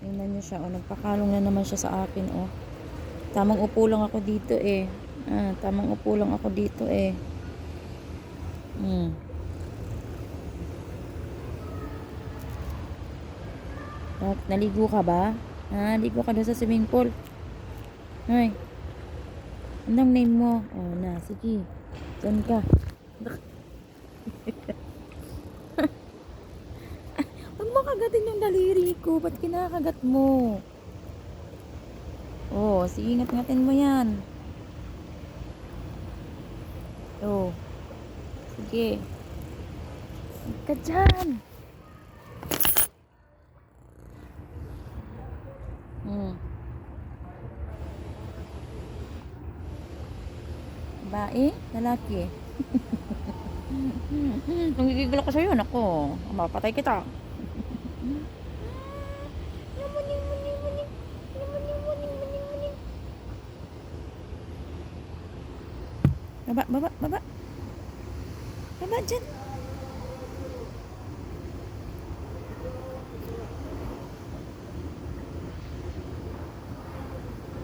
Tingnan nyo siya, oh. Nagpakalong na naman siya sa akin, oh. Tamang upo lang ako dito, eh. Tamang upo lang ako dito, eh. Naligo ka ba? Naligo ka doon sa swimming pool? Ay, anong name mo? Oh, na, sige. Diyan ka. Huwag mo kagatin yung daliri ko. Ba't kinakagat mo? Oh, sige, ngat-ngatin mo yan. Oh, sige. Huwag ka dyan. Babae? Lalaki? Nanggigigil ako sa'yo, nako. Mapatay kita. Baba, baba, baba. Baba dyan.